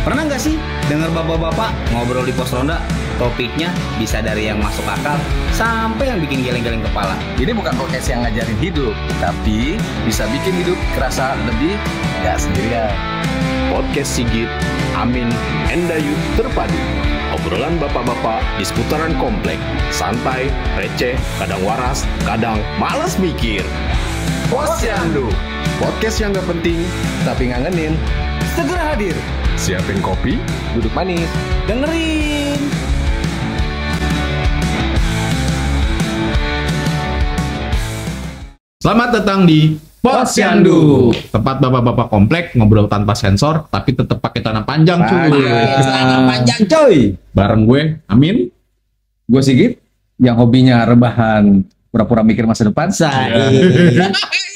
Pernah nggak sih dengar bapak-bapak ngobrol di pos ronda? Topiknya bisa dari yang masuk akal sampai yang bikin geleng-geleng kepala. Ini bukan podcast yang ngajarin hidup, tapi bisa bikin hidup kerasa lebih gak sendirian. Podcast Sigit, Amin, Endayu terpadu. Obrolan bapak-bapak di seputaran komplek. Santai, receh, kadang waras, kadang malas mikir. Posyandu, podcast yang gak penting Tapi ngangenin, Segera hadir, siapin kopi. duduk manis. dengerin. Selamat datang di Posyandu, tempat bapak-bapak komplek ngobrol tanpa sensor, tapi tetap pakai celana panjang, cuy. Celana panjang, coy. Bareng gue, Amin. Gue Sigit, yang hobinya rebahan pura-pura mikir masa depan.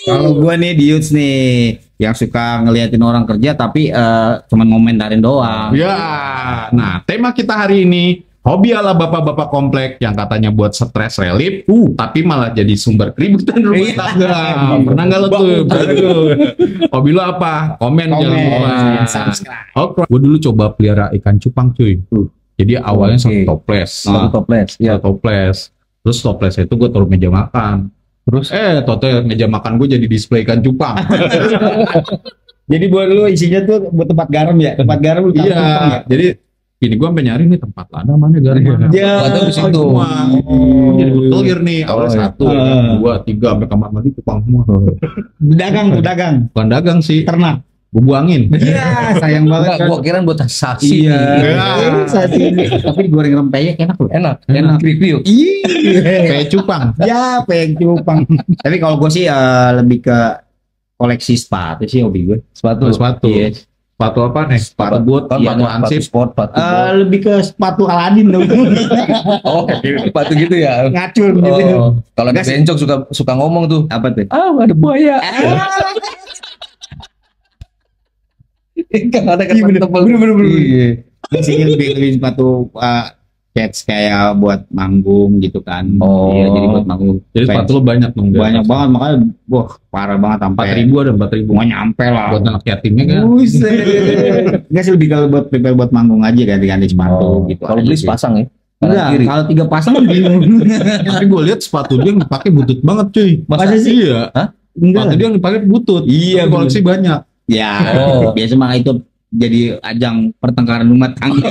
Kalau gue nih di Youths nih, yang suka ngeliatin orang kerja tapi cuman ngomentarin doang. Ya, nah tema kita hari ini hobi ala bapak-bapak komplek yang katanya buat stres relief, tapi malah jadi sumber keributan rumah tangga. Pernah nggak lo tuh? Hobi lo apa? Komen jangan lupa. Oke, gue dulu coba pelihara ikan cupang, cuy. Jadi awalnya satu toples. Ya. Satu toples. Terus toplesnya itu gue taruh meja makan. Terus total meja makan gue jadi display ikan cupang. Jadi buat lu isinya tuh buat tempat garam ya? Tempat garam lu taruh cupang ya? Jadi ini gue sampai nyari nih tempat lada mana garam mana. Ya. Atau di situ. Jadi gue clear nih awalnya 1, 2, 3 sampai kamar mandi cupang semua. Dagang. Bukan dagang sih, Ternak. gue buangin. Iya, sayang banget. Enggak, gua kira buat sashimi. Tapi digoreng rempeyek enak loh. Enak. Review. Kayak cupang. Ya, pengen cupang. Tapi kalau gue sih lebih ke koleksi sepatu sih hobi gue. Sepatu. Iya. Sepatu apa nih? Sepatu boot, sepatu ansip. Sport, sepatu Lebih ke sepatu Aladin dong. Oh, sepatu gitu ya. Ngacur gitu. Oh, kalau di bencong suka ngomong tuh. Apa tuh? Ada buaya. Kan ada Iya, bener. Iya. Sih lebih sepatu cats kayak buat manggung gitu kan. Oh. Iya, jadi buat manggung. Jadi sepatu lo banyak dong. Banyak banget, makanya wah parah banget sampai 4.000 ada 4.000. mau nyampe lah. Buat anak yatimnya kan. Buset. Enggak sih, lebih kalau buat prepare buat manggung aja, ganti-ganti sepatu gitu. Kalau aja beli sih. sepasang ya. Enggak, Kiri. kalau 3 pasang bingung. Tapi gue lihat sepatu dia yang dipakai butut banget, cuy. Masa sih? Iya. Hah? Sepatu dia yang dipakai butut. Iya, Tapi koleksi banyak. Ya, Oh. biasa mah itu jadi ajang pertengkaran rumah tangga.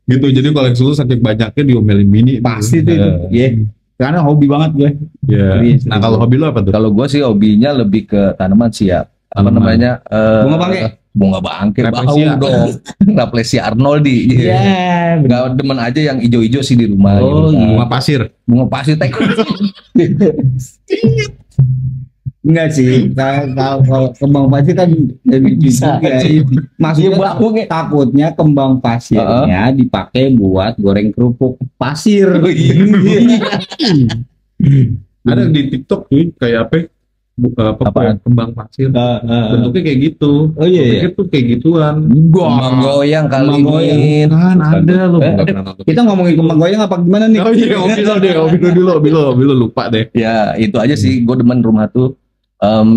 Gitu, jadi koleksi lu saking banyaknya diomelin bini. Pasti tuh itu. Iya. Karena hobi banget gue. Iya. Iya. Nah, kalau hobi lu apa tuh? Kalau gua sih hobinya lebih ke tanaman sih ya. Apa Tanaman. namanya? Bunga bangke? Bunga bangke bau Rafflesia. dong. Rafflesia Arnoldi. Iya. Enggak demen aja yang ijo-ijo sih di rumah. Oh, gitu. Bunga pasir. Bunga pasir tek. Enggak sih. Kalau kembang pasir kan lebih Bisa juga. sih. Maksudnya Iya, bau. takutnya kembang pasirnya dipakai buat goreng kerupuk pasir. Ada di TikTok tuh kayak apa? Apaan? Kembang pasir. Bentuknya kayak gitu. Oh, iya, Gua iya. pikir tuh kayak gituan. Kembang goyang kali Kembang goyang. ini. Kan ada lo. Kita ngomongin kembang goyang apa gimana nih? Oh iya, hobi lo lupa deh. Ya, itu aja sih. Gue demen rumah tuh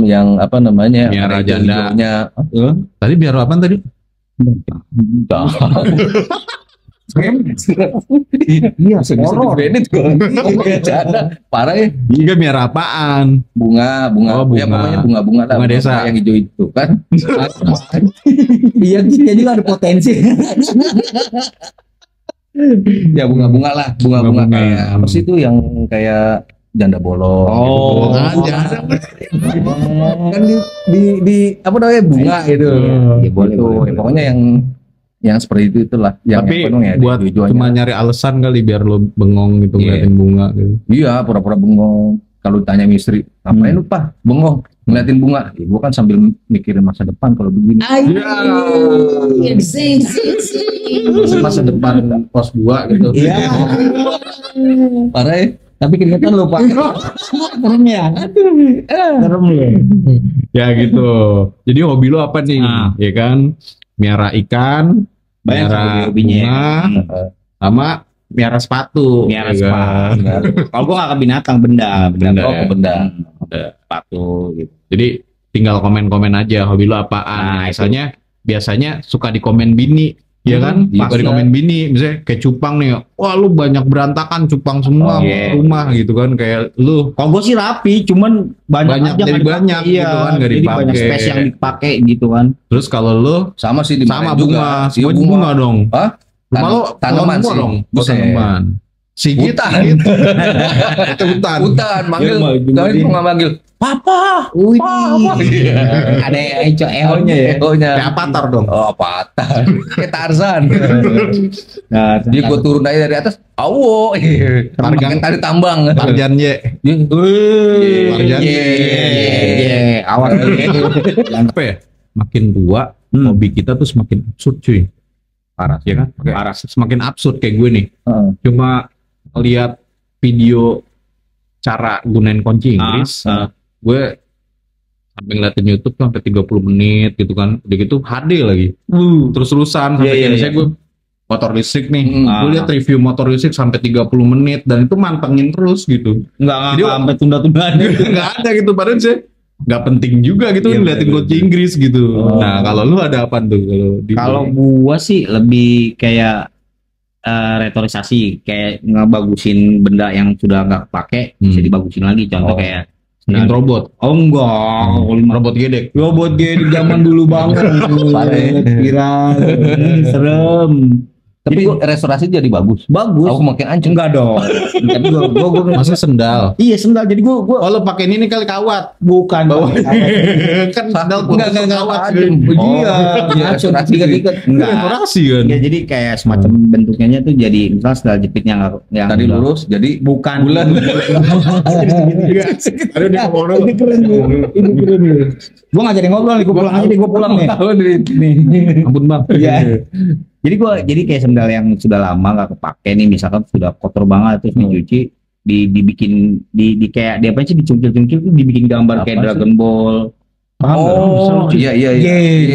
yang apa namanya? Miara ada janda. hijaunya. Tadi biar apaan tadi? Iya, Horor. Bennett gua. Janda. Parah ya. Iya, biar apaan? Bunga. Oh, bunga. Ya pokoknya bunga lah. Bunga desa. Yang hijau itu kan. Iya, gini aja ada potensi. Ya bunga-bunga lah. Bunga-bunga Bunga-bunga. kayak apa sih itu yang kayak janda bolong. Oh, gitu. kan Kan di apa namanya bunga gitu. Iya, boleh, Gitu. boleh. Ya, pokoknya yang seperti itu itulah. Yang Tapi penuh ya, buat hijau-hijauannya. cuma nyari alasan kali biar lo bengong gitu Iya. ngeliatin bunga gitu. Iya, pura-pura bengong. Kalau ditanya istri, ngapain lu Pak? Bengong, ngeliatin bunga. Ya, gua kan sambil mikirin masa depan kalau begini. Masa depan pos 2 gitu. Iya. Parah ya? Tapi keringetan lo Pak. Serem ya. Serem ya. Ya gitu. Jadi hobi lo apa nih? Nah. Ya kan? Miara ikan, Banyak miara hobi-hobinya ya. bunga, sama miara sepatu. Miara ya kan? sepatu. Kalau gua nggak ke binatang, benda. Benda, Oh, ya. ke benda. Sepatu gitu. Jadi tinggal komen-komen aja hobi lo apaan. Nah, itu. Misalnya biasanya suka di komen bini, ya kan? iya, Suka di komen bini, misalnya kayak cupang nih, wah lu banyak berantakan cupang semua Oh, iya. rumah gitu kan, kayak lu Kalau gue sih rapi, cuman banyak Banyak aja dari nggak dipakai. banyak gitu kan, nggak jadi banyak dipakai. space yang dipakai gitu kan. terus kalau lu Sama sih di sama Maren juga. bunga, Iya, semua bunga dong. Hah? Rumah lo Tanaman semua sih. dong, Buset. tanaman. Sigit, Hutan. Sigit. Itu hutan. Hutan manggil, kalian kok nggak manggil papa, Wih, papa. Iya. ada EO-nya ya. Ehonya. Kayak Avatar dong. Oh, Avatar. Kayak Tarzan. Nah, Dia gue turun aja dari atas, awo. Targang. Tari tambang. Tarjan Y. Tarjan Y. Awas Apa ya? Makin tua, hobi kita tuh semakin absurd cuy. parah. Ya kan? Parah. Semakin absurd kayak gue nih. Heeh. Cuma lihat video cara gunain kunci Inggris, gue sampai ngeliatin YouTube tuh sampai 30 menit gitu kan. Udah gitu HD lagi. Terus-terusan sampai kayak misalnya gue motor listrik nih. Gue lihat review motor listrik sampai 30 menit dan itu mantengin terus gitu. Enggak Jadi, sampai tunda-tundaan. Nggak ada gitu, padahal sih nggak penting juga gitu Iya, ngeliatin betul, kunci Inggris gitu. Nah, kalau lu ada apa tuh Kalau gua sih lebih kayak retorisasi, kayak ngebagusin benda yang sudah nggak pakai bisa dibagusin lagi. Contoh kayak bikin robot, oh enggak, robot gedek. robot dia di zaman dulu banget. Viral, serem. Tapi restorasi jadi bagus. Bagus. Aku makin ancur. Enggak dong. Tapi gua Masa sendal? iya sendal. Jadi gua Oh, lu pakai ini kali kawat. bukan bawa. Kan sendal Enggak, kawat. Adem. Iya, Iya, ngaco restorasi. diikat-ikat. Enggak. Dekorasi kan. Ya jadi kayak semacam bentuknya tuh jadi misalnya sendal jepitnya yang Tadi lurus jadi bukan bulan. Aduh, dia ngomong Ini keren nih. Ini keren nih. Gua nggak jadi ngobrol nih, gua pulang aja deh, gua pulang nih. Tahu nih. Ampun bang. Iya. Jadi kayak sendal yang sudah lama nggak kepake nih, misalkan sudah kotor banget terus dicuci, dibikin di kayak dia apa sih dicungkil-cungkil tuh dibikin gambar Apa kayak sih? Dragon Ball. Oh, iya. Iya,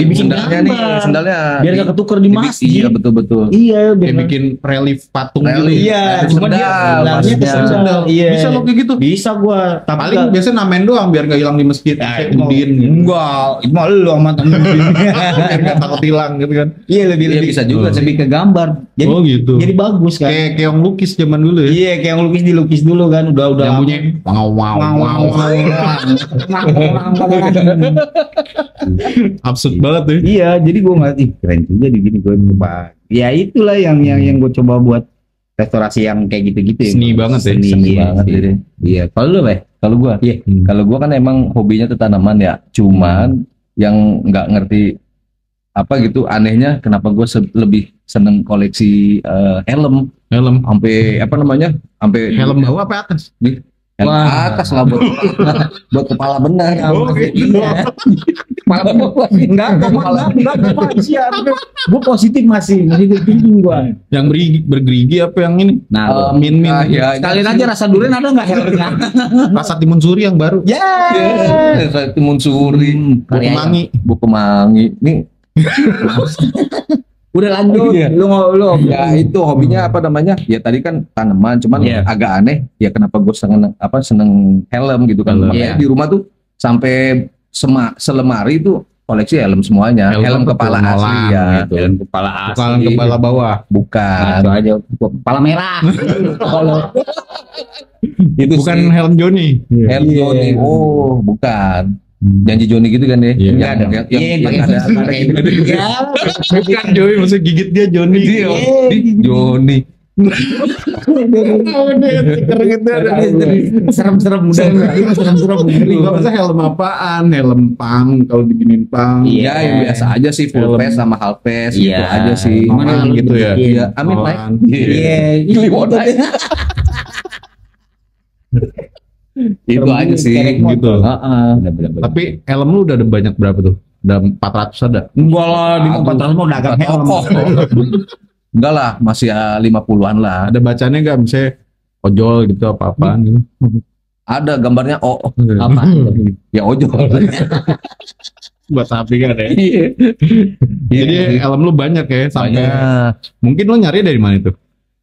dibikin Sendalnya nih, gambar. sendalnya. Biar nggak ketuker di masjid. Iya, betul. Iya, Kayak biar bikin relief patung Relief. gitu. Iya, Relief cuma dia sendal, sendalnya maksudnya. ke sendal. Iya. Bisa lo kayak gitu. Bisa gua, tapi Paling nggak- biasanya namain doang biar nggak hilang di masjid. Ya, Kayak itu mah- Udin. enggak, itu mah lu sama temen. Biar nggak takut hilang gitu kan. Iya, lebih Iya, bisa juga sih. lebih ke gambar. Jadi Oh gitu. jadi bagus kan. Kayak keong lukis zaman dulu ya. Iya, kayak yang dilukis dulu kan, udah Yang bunyi wow wow wow. Absurd banget ya. Iya, jadi gue nggak, ih keren juga di gini gue coba. Ya itulah yang gue coba buat restorasi yang kayak gitu-gitu. ya. Seni banget ya, Seni iya, banget sih. jadi. Iya, kalau lu Beh? Kalau gua, Iya. kalau gua kan emang hobinya tuh tanaman ya. Cuman yang nggak ngerti apa gitu anehnya kenapa gua lebih seneng koleksi helm Helm. sampai apa namanya? Sampai Helm bawah apa atas? helm Wah. atas lah buat kepala benar. Oh, gitu. Kepala bawah. Enggak, gue positif masih thinking gue. Yang bergerigi apa yang ini? Nah, Min Ah, ya, sekalian aja rasa durian ada nggak helmnya? Rasa timun suri yang baru. Ya. Timun suri, Bau kemangi. bu kemangi. Nih Udah lanjut. Iya. Lu ya itu hobinya apa namanya? Ya tadi kan tanaman, cuman Iya. agak aneh. Ya kenapa gue seneng helm gitu kan? Helm. Makanya Iya. di rumah tuh sampai selemari itu koleksi helm semuanya. Helm kepala betul, asli molang ya. gitu. Helm kepala Bukan asli. kepala bawah. Bukan. Ngaco aja kepala merah. Kalau Itu Bukan sih helm Johnny. helm Iya. Johnny. Oh, bukan. Janji Johnny gitu kan deh. Iya. Yang, yang ada Bukan Joey, maksudnya gigit dia Johnny. Iya. Johnny. serem-serem udah serem-serem Gak usah helm apaan, helm pang kalau diginin pang. Iya, yang biasa aja sih full Helm. face sama half face Iya. gitu aja sih. Gimana lu gitu ya. bikin? Iya, amin Mike. Nolan. Iya, Itu aja sih. Gitu. Bener-bener. Tapi helm lu udah ada banyak berapa tuh? Udah 400 ada. Enggak lah, di 400 mau dagang helm. Enggak lah, masih 50-an lah. Ada bacanya nggak misalnya ojol gitu apa-apaan gitu. Ada gambarnya Apa? ya ojol. Buat sapi kan ya. Iya. Jadi helm lu banyak ya sampai Banyak. mungkin lu nyari dari mana itu?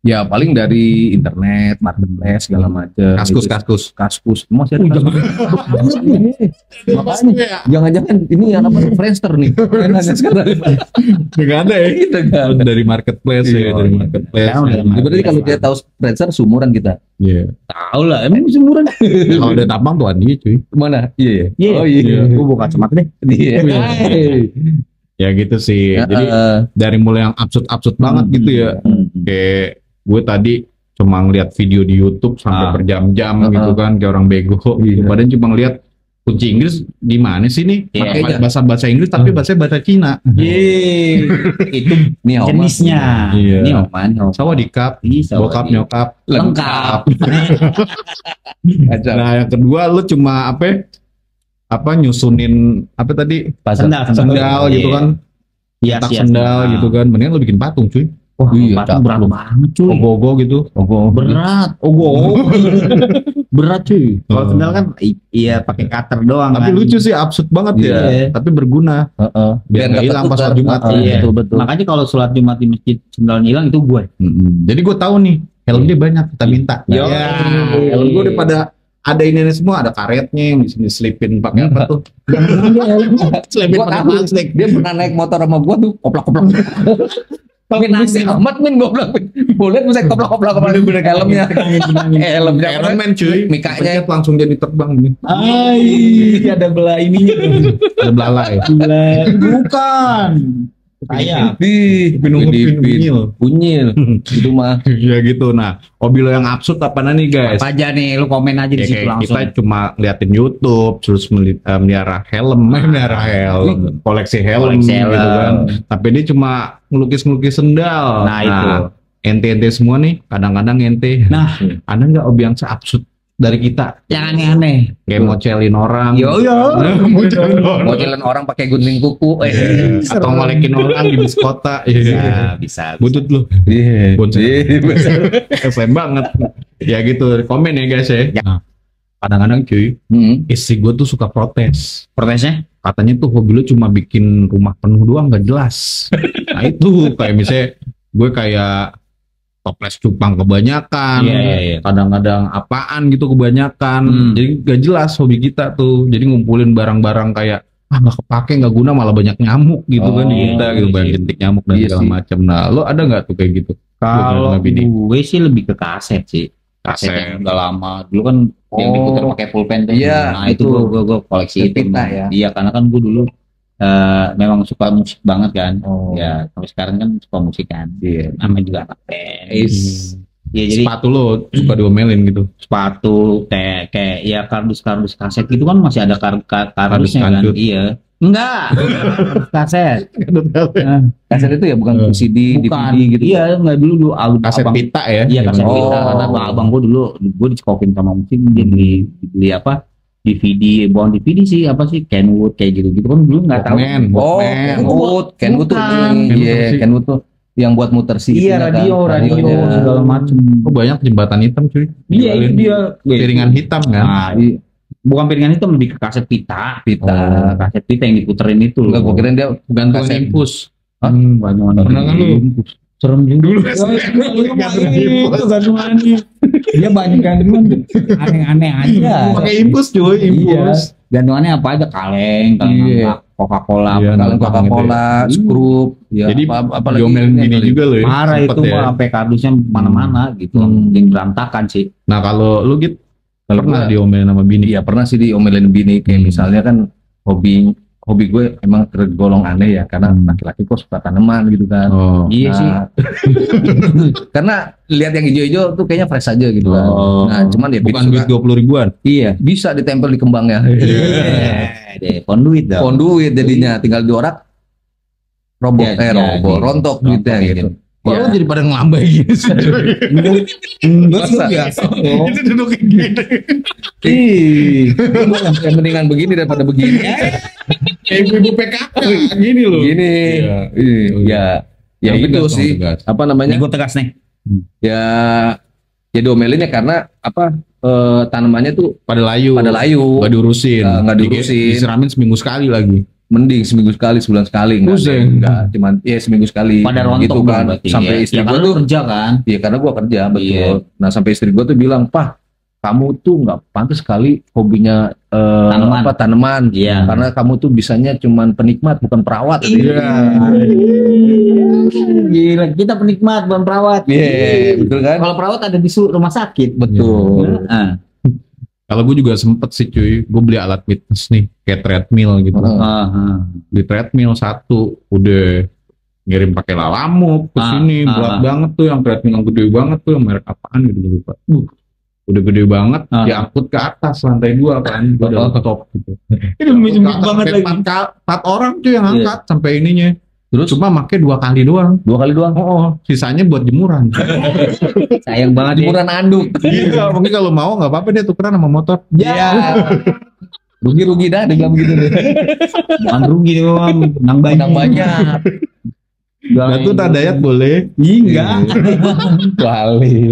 Ya paling dari internet, marketplace segala macam. Kaskus. Masih ada kaskus. Makanya jangan-jangan ini yang apa Friendster nih. Enaknya sekarang. Nggak ada ya. Gitu kan. Dari marketplace ya, dari marketplace. Berarti kalau dia tahu Friendster sumuran kita. Iya. Tahu lah, emang seumuran. Kalau udah tampang tuh Andi cuy. Mana? Iya. Iya. Oh iya. Gue buka kacamata deh. Iya. Ya gitu sih. Jadi dari mulai yang absurd banget gitu ya. Kayak gue tadi cuma ngeliat video di YouTube sampai berjam-jam gitu kan, kayak orang bego. Padahal cuma ngeliat kunci Inggris di mana sih nih? Pakai bahasa Inggris tapi bahasa Cina. Itu Nih jenisnya. Iya. Ini oman. Sawadikap, bokap nyokap Lengkap. Nah yang kedua lu cuma apa nyusunin apa tadi sendal gitu kan, Iya, tak sendal gitu kan, mendingan lu bikin patung cuy. Wah, Iya, patung berat banget cuy. Ogo-ogo gitu. Berat. Berat cuy. Kalau sendal kan iya pakai cutter doang Tapi kan. lucu sih, absurd banget ya. Iya. Tapi berguna. Biar nggak hilang pas sholat Jumat. Iya. Betul. Makanya kalau sholat Jumat di masjid sendalnya hilang itu gue. Jadi gue tahu nih helmnya banyak kita minta. Yo. Ya, helm gue udah pada ada ini semua, ada karetnya yang bisa diselipin pakai apa tuh? Selipin Gua pakai tahu. plastik. Dia pernah naik motor sama gua tuh koplak-koplak. Min asik amat min goblok. Boleh bisa koplak-koplak helmnya. Helmnya Iron Man cuy. Mikanya Pencet langsung jadi terbang nih. Ada belah ininya. Ada belalai. Bukan. Saya. di bunyil itu mah. Ya gitu. Nah, hobi lo yang absurd apa nih guys? Apa aja nih, lu komen aja di Ya, situ kayak langsung. kita cuma liatin YouTube, terus melihara helm, koleksi helm Koleksi gitu helm. kan. Tapi dia cuma ngelukis sendal. Nah, itu. Ente semua nih, kadang-kadang ente. Nah. Ada nggak hobi yang seabsurd dari kita? Yang aneh-aneh. Kayak mocelin orang. Yo. Mocelin orang. Mau jalan orang pakai gunting kuku. Atau ngolekin orang di bis kota. Bisa. Butut lu. Iya. Bonsai. Keren banget. Ya gitu, komen ya guys ya. Nah, kadang-kadang cuy, istri gue tuh suka protes. Protesnya? Katanya tuh hobi lu cuma bikin rumah penuh doang, gak jelas. Nah itu kayak misalnya gue kayak toples cupang kebanyakan, Iya. kadang-kadang apaan gitu kebanyakan. Jadi gak jelas hobi kita tuh. Jadi ngumpulin barang-barang kayak nggak kepake, nggak guna, malah banyak nyamuk gitu kan di kita gitu, banyak jentik nyamuk dan Iya segala sih. macam. Nah lo ada nggak tuh kayak gitu? Kalau Lebih di- gue sih lebih ke kaset sih. Kaset yang udah lama. Dulu kan yang diputar pakai pulpen tuh. Iya, Nah itu gue koleksi itu. Pita ya. Iya, karena kan gue dulu memang suka musik banget kan. Ya sampai sekarang kan suka musik kan. Iya. Namanya juga anak band. Ya jadi Sepatu lo suka diomelin gitu. sepatu kayak ya kardus kaset gitu kan masih ada kardusnya Kardus kan. kancut. Iya. Enggak. Kardus kaset. Nah, Kaset itu ya bukan CD, bukan. DVD gitu. Iya, enggak dulu Kaset abang. pita ya? Iya, kaset Oh. pita. Karena abang gue dulu gue dicekokin sama musik, dia beli apa? DVD, bukan DVD sih, apa sih? Kenwood kayak gitu-gitu kan dulu nggak tahu. Oh, Kenwood tuh Bukan. ini. Iya, Kenwood tuh yang buat muter CD. Iya, radio segala macem. Oh, banyak jembatan hitam cuy. Iya, itu dia. Piringan hitam kan? Nah, bukan piringan hitam, lebih ke kaset pita. Pita. Kaset pita yang diputerin itu loh. Enggak, gua kirain dia Gantungan kaset. infus. Gantungan Pernah kan lu? serem juga Dulu gantungan itu gantungannya. Dia banyak gantungan aneh-aneh aja. Pakai infus cuy, infus. Gantungannya apa aja, kaleng, Iya. Coca-Cola, Iya, kaleng Coca-Cola, skrup, ya Jadi apalagi diomelin ini gini kali. juga loh ya. marah sempet itu ya. mah sampai kardusnya mana-mana gitu, yang berantakan sih. Nah kalau lu gitu Kalau pernah gua- diomelin sama bini? Iya pernah sih diomelin bini kayak misalnya kan hobi gue emang tergolong aneh ya karena laki-laki kok suka tanaman gitu kan. Oh. Iya sih. Karena lihat yang hijau-hijau tuh kayaknya fresh aja gitu kan. Oh. Nah, cuman ya Bukan bini duit 20 ribuan. Iya. bisa ditempel di kembangnya. Deh, konduit dong. Konduit jadinya tinggal diorak roboh Ya, rontok duitnya rontok gitu. Kok Iya. lu jadi pada ngelambai gitu sih? Enggak sih, Masa? biasa. Itu duduk kayak gini. Ih, yang mendingan begini daripada begini. Kayak ibu PKK gini loh. Gini. Iya. Ya, ya Tegas gitu dong, sih. tegas. Apa Ini namanya? gue tegas nih. Ya diomelinnya karena apa? Tanamannya tuh Pada layu. pada layu. Nggak diurusin. Nggak diurusin. Disiramin seminggu sekali lagi. mending seminggu sekali, sebulan sekali enggak cuman ya seminggu sekali Pada rontok gitu kan. berarti, Sampai ya. istri Ya, gua karena tuh lu kerja kan. iya karena gua kerja betul. Iya. Nah sampai istri gua tuh bilang, "Pah, kamu tuh nggak pantas sekali hobinya tanaman. Iya. Karena kamu tuh bisanya cuman penikmat bukan perawat." Iya. Gila, kita penikmat bukan perawat. Iya, betul kan? Kalau perawat ada di rumah sakit. Betul. Heeh. Kalau gue juga sempet sih cuy, gue beli alat fitness nih, kayak treadmill gitu. Di treadmill satu, udah ngirim pakai lalamove ke sini, berat banget tuh, yang treadmill yang gede banget tuh, yang merek apaan gitu lupa. Udah gede banget, diangkut ke atas lantai 2 kan, udah top gitu. Ini lumayan banget lagi. 4 orang tuh yang angkat sampai ininya. Terus Cuma pakai 2 kali doang. 2 kali doang. Oh, sisanya buat jemuran. Sayang banget Jemuran anduk. Iya, mungkin kalau mau nggak apa-apa dia tukeran sama motor. Ya. Rugi-rugi dah dia bilang begitu deh. Bukan rugi doang, menang banyak. Nah tuh Tadayat boleh. Enggak. Kali.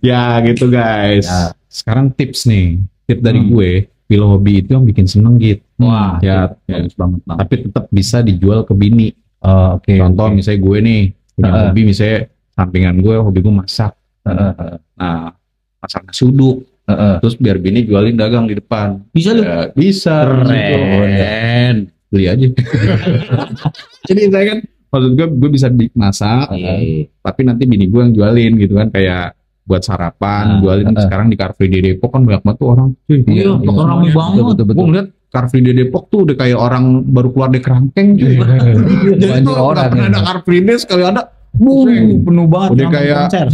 Ya gitu guys. Ya. Sekarang tips nih. Tip dari gue, pilih hobi itu yang bikin seneng gitu. Wah, Ya, bagus banget bang. tapi tetap bisa dijual ke bini. Oh, oke. Contoh misalnya gue nih punya hobi, misalnya sampingan gue hobi gue masak. Nah, masak nasi uduk. Terus biar bini jualin dagang di depan. Bisa lu? Ya, bisa. Keren. Beli aja. Jadi saya kan maksud gue bisa masak, Iya. tapi nanti bini gue yang jualin gitu kan, kayak buat sarapan, jualin. Sekarang di Car Free Day Depok kan banyak banget tuh orang. Iya, bakal rame banget. Betul. Gue ngeliat Car Free Day Depok tuh udah kayak orang baru keluar dari kerangkeng. Jadi Banyak tuh orang nggak pernah ya. ada Car Free Day, sekali ada Penuh banget. Udah nonton kayak- konser.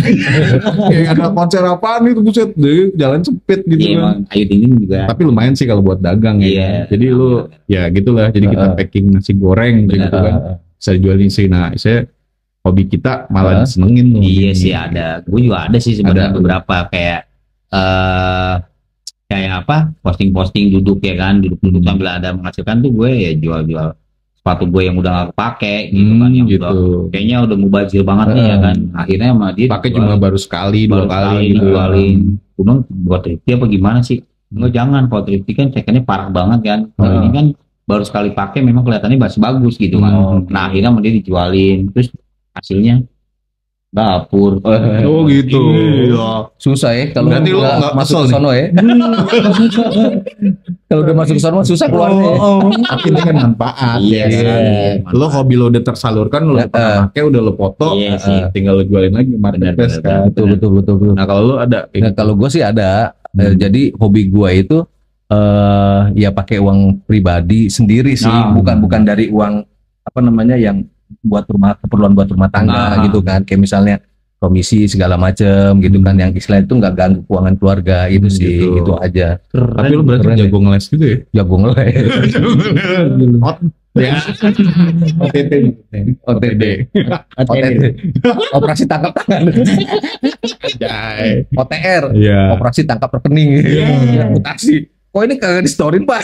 kayak ada konser apaan itu, buset deh, jalan sempit gitu Iya, kan. emang Ayu Ting juga. Tapi lumayan sih kalau buat dagang ya. Iya. Jadi lu ya gitulah. Jadi kita packing nasi goreng gitu kan. Bisa dijualin sih. Nah, saya hobi kita malah disenengin tuh. Iya sih ada. Gue juga ada sih sebenarnya Ada. beberapa kayak kayak apa? Posting-posting duduk ya kan, duduk-duduk sambil ada menghasilkan tuh gue ya jual-jual sepatu gue yang udah gak kepake gitu kan, yang gitu. udah kayaknya udah mubazir banget nih ya kan. Akhirnya sama dia Pakai dijualin. cuma baru sekali, baru 2 kali sekali gitu. dijualin. Gue bilang buat thrifty apa gimana sih? Enggak, jangan, kalau thrifty kan cekannya parah banget kan. Kalau ini kan baru sekali pakai memang kelihatannya masih bagus gitu kan. Nah akhirnya sama dia dijualin, terus hasilnya dapur. Oh gitu. Iya. Susah ya kalau Berarti lu udah nggak masuk kesel ke sono ya. Kalau udah masuk ke sono susah keluarnya. Tapi ini kan manfaat. Iya ya kan? sih. Lo hobi lo udah tersalurkan, lo udah pernah pakai, udah lo foto, Iya sih. tinggal lo jualin lagi marketplace kan. Betul. Nah kalau lo ada, Nah, kalau gue sih ada. Jadi hobi gue itu ya pakai uang pribadi sendiri sih, bukan dari uang apa namanya yang buat keperluan buat rumah tangga gitu kan. Kayak misalnya komisi segala macem gitu kan, yang istilah itu nggak ganggu keuangan keluarga itu sih, gitu. gitu aja. tapi lo berarti Keren ya. jago ngeles juga ya? Jago ngeles. Ya. OTD. Operasi tangkap tangan. Jai. OTR. Iya. Operasi tangkap rekening. Mutasi. Kok ini kagak di storyin Pak?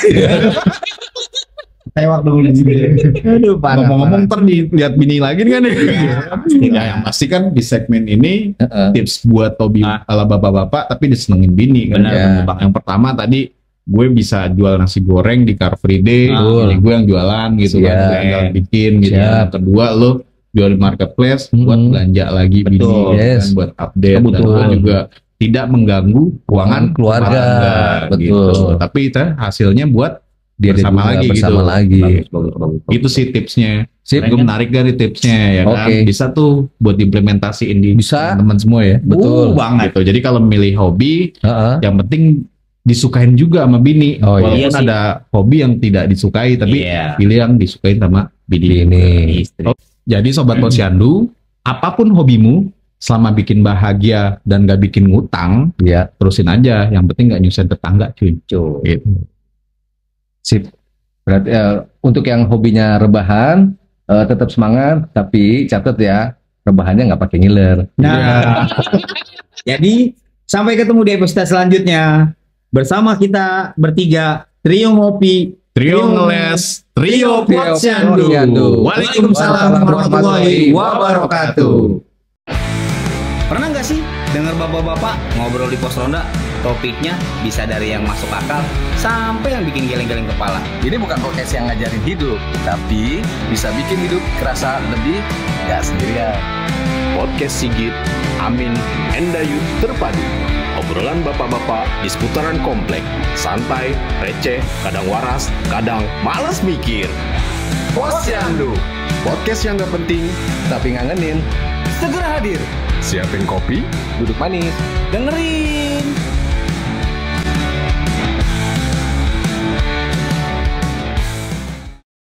Tewak dulu Aduh, parah. Ngomong-ngomong ntar dilihat bini lagi nih kan ya. Ya yang pasti kan di segmen ini tips buat hobi ala bapak-bapak tapi disenengin bini kan. Benar, Ya. benar. Yang pertama tadi gue bisa jual nasi goreng di Car Free Day, jadi gue yang jualan gitu kan, Siap. tinggal bikin gitu. Siap. Yang kedua lo jual di marketplace buat belanja lagi bini, Betul. Yes. kan, buat update dan Betul. lo juga tidak mengganggu keuangan Keluarga. gitu. Betul. Tapi itu hasilnya buat Dia bersama juga lagi bersama gitu. lagi. Bagus. Itu sih tipsnya. Sip. Gue menarik dari tipsnya ya kan. Oke. Bisa tuh buat diimplementasiin di Bisa. teman semua ya. Betul. Banget. Gitu. Jadi kalau milih hobi, Heeh. yang penting disukain juga sama bini. Oh, iya. Walaupun Iya sih. ada hobi yang tidak disukai, tapi Iya. pilih yang disukain sama bini. Bini. Istri. Jadi Sobat Posyandu, apapun hobimu, selama bikin bahagia dan gak bikin ngutang, Iya. terusin aja. Yang penting gak nyusahin tetangga cuy. Gitu. Sip. Berarti untuk yang hobinya rebahan tetap semangat, tapi catat ya, rebahannya nggak pakai ngiler. Nah, jadi sampai ketemu di episode selanjutnya bersama kita bertiga Trio Ngopi, Trio Ngeles, Trio Posyandu. Waalaikumsalam warahmatullahi wabarakatuh. Pernah nggak sih dengar bapak-bapak ngobrol di pos ronda? Topiknya bisa dari yang masuk akal sampai yang bikin geleng-geleng kepala. Ini bukan podcast yang ngajarin hidup, tapi bisa bikin hidup kerasa lebih gak sendirian. Podcast Sigit, Amin, Endayu terpadu. Obrolan bapak-bapak di seputaran komplek. Santai, receh, kadang waras, kadang males mikir. Posyandu, podcast yang gak penting Tapi ngangenin. Segera hadir. Siapin kopi, Duduk manis. Dengerin.